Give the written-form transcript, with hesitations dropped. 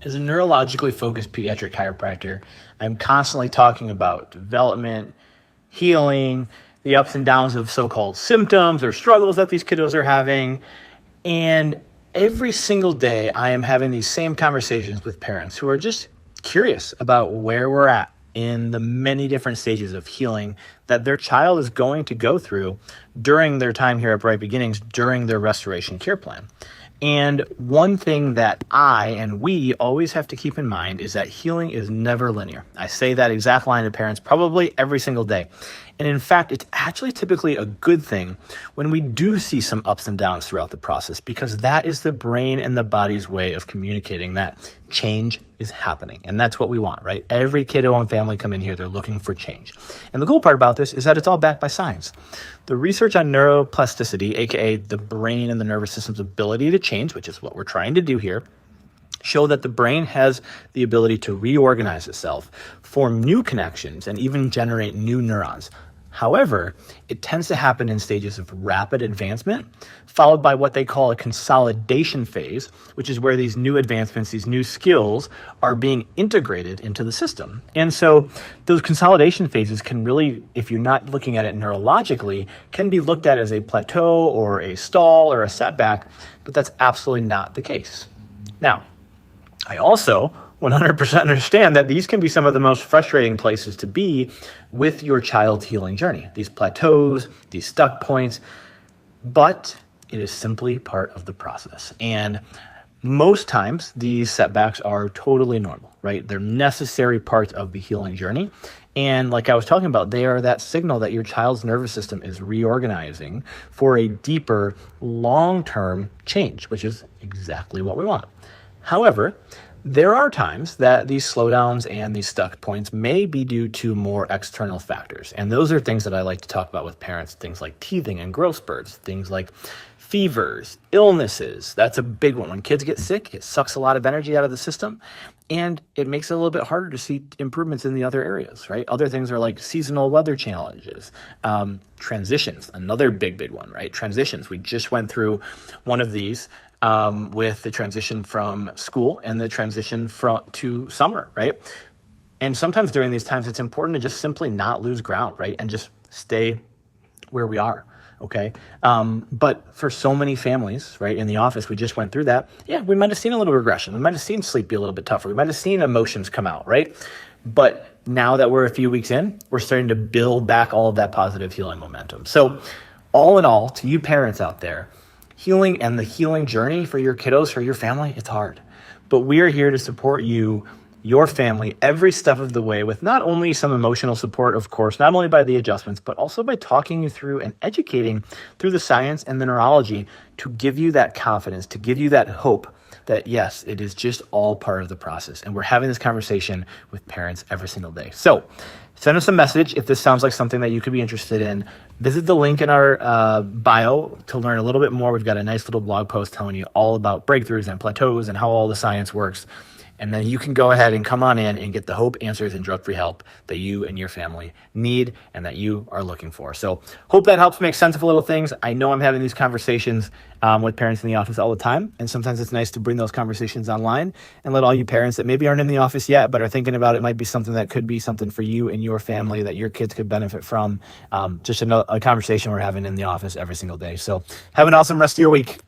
As a neurologically focused pediatric chiropractor, I'm constantly talking about development, healing, the ups and downs of so-called symptoms or struggles that these kiddos are having. And every single day, I am having these same conversations with parents who are just curious about where we're at in the many different stages of healing that their child is going to go through during their time here at Bright Beginnings, during their restoration care plan. And one thing that I and we always have to keep in mind is that healing is never linear. I say that exact line to parents probably every single day. And in fact, it's actually typically a good thing when we do see some ups and downs throughout the process, because that is the brain and the body's way of communicating that change is happening. And that's what we want, right? Every kiddo and family come in here, they're looking for change. And the cool part about this is that it's all backed by science. The research on neuroplasticity, aka the brain and the nervous system's ability to change, which is what we're trying to do here, show that the brain has the ability to reorganize itself, form new connections, and even generate new neurons. However, it tends to happen in stages of rapid advancement, followed by what they call a consolidation phase, which is where these new advancements, these new skills are being integrated into the system. And so those consolidation phases can really, if you're not looking at it neurologically, can be looked at as a plateau or a stall or a setback, but that's absolutely not the case. Now, I also 100% understand that these can be some of the most frustrating places to be with your child's healing journey. These plateaus, these stuck points, but it is simply part of the process. And most times these setbacks are totally normal, right? They're necessary parts of the healing journey. And like I was talking about, they are that signal that your child's nervous system is reorganizing for a deeper, long-term change, which is exactly what we want. However, there are times that these slowdowns and these stuck points may be due to more external factors. And those are things that I like to talk about with parents, things like teething and growth spurts, things like fevers, illnesses. That's a big one. When kids get sick, it sucks a lot of energy out of the system, and it makes it a little bit harder to see improvements in the other areas, right? Other things are like seasonal weather challenges, transitions, another big one, right? Transitions. We just went through one of these with the transition from school and the transition to summer, right? And sometimes during these times, it's important to just simply not lose ground, right? And just stay where we are, okay? But for so many families, right, in the office, we just went through that. Yeah, we might have seen a little regression. We might have seen sleep be a little bit tougher. We might have seen emotions come out, right? But now that we're a few weeks in, we're starting to build back all of that positive healing momentum. So all in all, to you parents out there, healing and the healing journey for your kiddos, for your family, it's hard. But we are here to support you, your family, every step of the way with not only some emotional support, of course, not only by the adjustments, but also by talking you through and educating through the science and the neurology to give you that confidence, to give you that hope that yes, it is just all part of the process. And we're having this conversation with parents every single day. So send us a message if this sounds like something that you could be interested in. Visit the link in our bio to learn a little bit more. We've got a nice little blog post telling you all about breakthroughs and plateaus and how all the science works. And then you can go ahead and come on in and get the hope, answers, and drug-free help that you and your family need and that you are looking for. So hope that helps make sense of little things. I know I'm having these conversations with parents in the office all the time. And sometimes it's nice to bring those conversations online and let all you parents that maybe aren't in the office yet, but are thinking about it might be something that could be something for you and your family that your kids could benefit from. Just a conversation we're having in the office every single day. So have an awesome rest of your week.